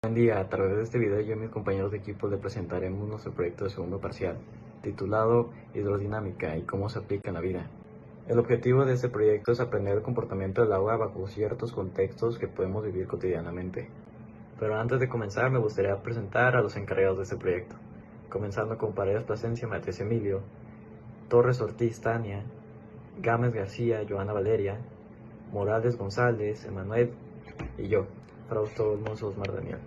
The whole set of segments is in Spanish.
Buen día, a través de este video yo y mis compañeros de equipo le presentaremos nuestro proyecto de segundo parcial, titulado Hidrodinámica y cómo se aplica en la vida. El objetivo de este proyecto es aprender el comportamiento del agua bajo ciertos contextos que podemos vivir cotidianamente. Pero antes de comenzar me gustaría presentar a los encargados de este proyecto, comenzando con Paredes Plasencia, Matías Emilio, Torres Ortiz Tania, Gámez García, Joana Valeria, Morales González, Emanuel y yo, Frausto Hermoso Osmar Daniel.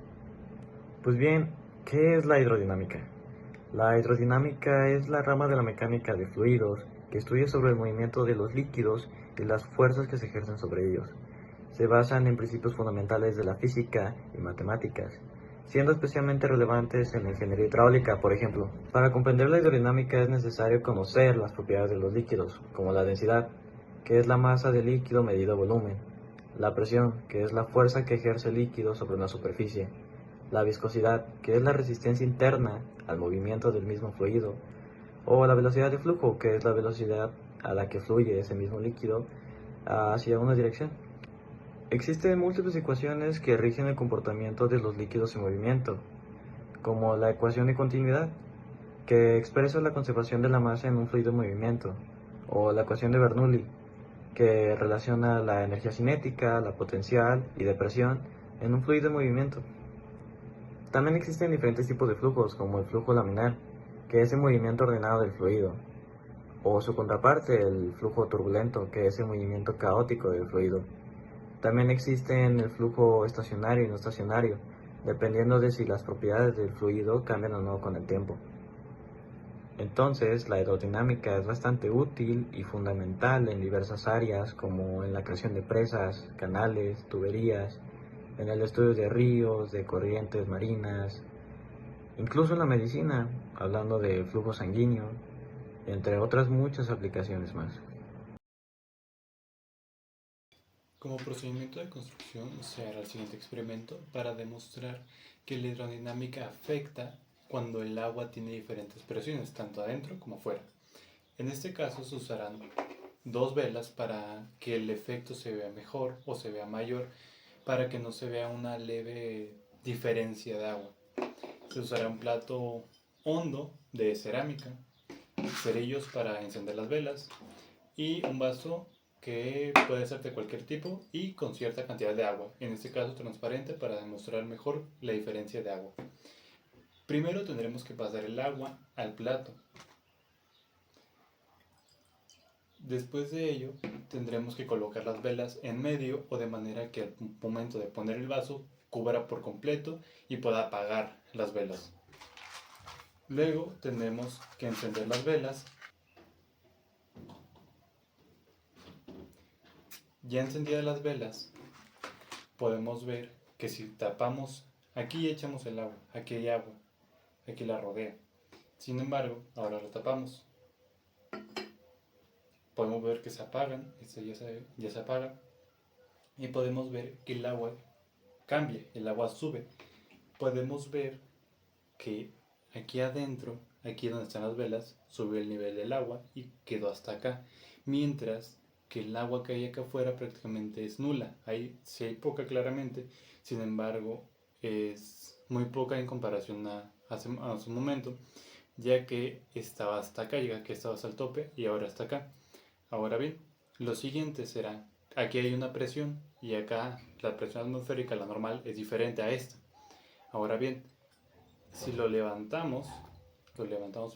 Pues bien, ¿qué es la hidrodinámica? La hidrodinámica es la rama de la mecánica de fluidos que estudia sobre el movimiento de los líquidos y las fuerzas que se ejercen sobre ellos. Se basan en principios fundamentales de la física y matemáticas, siendo especialmente relevantes en la ingeniería hidráulica, por ejemplo. Para comprender la hidrodinámica es necesario conocer las propiedades de los líquidos, como la densidad, que es la masa del líquido medido a volumen, la presión, que es la fuerza que ejerce el líquido sobre una superficie, la viscosidad, que es la resistencia interna al movimiento del mismo fluido, o la velocidad de flujo, que es la velocidad a la que fluye ese mismo líquido hacia una dirección. Existen múltiples ecuaciones que rigen el comportamiento de los líquidos en movimiento, como la ecuación de continuidad, que expresa la conservación de la masa en un fluido en movimiento, o la ecuación de Bernoulli, que relaciona la energía cinética, la potencial y de presión en un fluido en movimiento. También existen diferentes tipos de flujos, como el flujo laminar, que es el movimiento ordenado del fluido, o su contraparte, el flujo turbulento, que es el movimiento caótico del fluido. También existen el flujo estacionario y no estacionario, dependiendo de si las propiedades del fluido cambian o no con el tiempo. Entonces, la aerodinámica es bastante útil y fundamental en diversas áreas, como en la creación de presas, canales, tuberías, en el estudio de ríos, de corrientes marinas, incluso en la medicina, hablando de flujo sanguíneo, entre otras muchas aplicaciones más. Como procedimiento de construcción se hará el siguiente experimento para demostrar que la hidrodinámica afecta cuando el agua tiene diferentes presiones, tanto adentro como afuera. En este caso se usarán dos velas para que el efecto se vea mejor o se vea mayor, para que no se vea una leve diferencia de agua. Se usará un plato hondo de cerámica, cerillos para encender las velas y un vaso que puede ser de cualquier tipo y con cierta cantidad de agua, en este caso transparente, para demostrar mejor la diferencia de agua. Primero tendremos que pasar el agua al plato. Después de ello tendremos que colocar las velas en medio o de manera que al momento de poner el vaso cubra por completo y pueda apagar las velas. Luego tendremos que encender las velas. Ya encendidas las velas, podemos ver que si tapamos, aquí echamos el agua, aquí hay agua, aquí la rodea. Sin embargo, ahora la tapamos. Podemos ver que se apagan, esto ya se apaga. Y podemos ver que el agua cambia, el agua sube. Podemos ver que aquí adentro, aquí donde están las velas, subió el nivel del agua y quedó hasta acá. Mientras que el agua que hay acá afuera prácticamente es nula. Ahí sí hay poca claramente, sin embargo es muy poca en comparación a hace un momento, ya que estaba hasta acá, llega que estaba hasta el tope y ahora está acá. Ahora bien, lo siguiente será, aquí hay una presión y acá la presión atmosférica, la normal, es diferente a esta. Ahora bien, si lo levantamos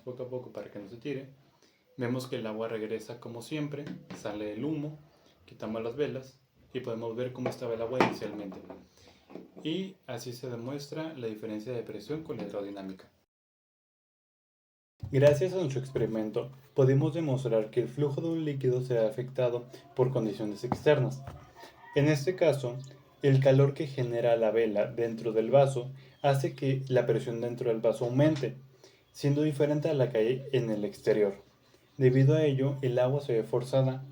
poco a poco para que no se tire, vemos que el agua regresa como siempre, sale el humo, quitamos las velas y podemos ver cómo estaba el agua inicialmente. Y así se demuestra la diferencia de presión con la hidrodinámica. Gracias a nuestro experimento, pudimos demostrar que el flujo de un líquido se ve afectado por condiciones externas. En este caso, el calor que genera la vela dentro del vaso hace que la presión dentro del vaso aumente, siendo diferente a la que hay en el exterior. Debido a ello, el agua se ve forzada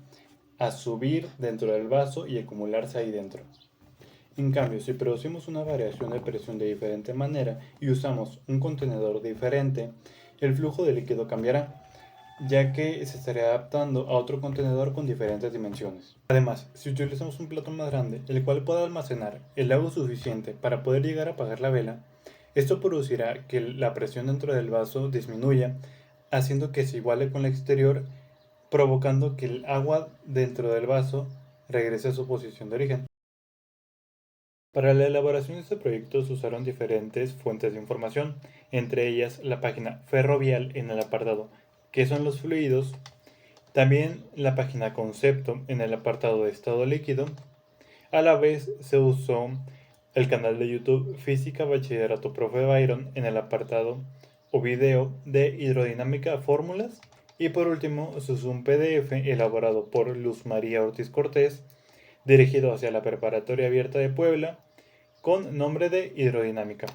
a subir dentro del vaso y acumularse ahí dentro. En cambio, si producimos una variación de presión de diferente manera y usamos un contenedor diferente, el flujo de líquido cambiará. ya que se estaría adaptando a otro contenedor con diferentes dimensiones. Además, si utilizamos un plato más grande, el cual pueda almacenar el agua suficiente para poder llegar a apagar la vela, esto producirá que la presión dentro del vaso disminuya, haciendo que se iguale con el exterior, provocando que el agua dentro del vaso regrese a su posición de origen. Para la elaboración de este proyecto se usaron diferentes fuentes de información, entre ellas la página Ferrovial en el apartado ¿Qué son los fluidos?, también la página Concepto en el apartado de estado líquido. A la vez se usó el canal de YouTube Física Bachillerato Profe Byron en el apartado o video de hidrodinámica fórmulas, y por último se usó un PDF elaborado por Luz María Ortiz Cortés dirigido hacia la Preparatoria Abierta de Puebla con nombre de hidrodinámica.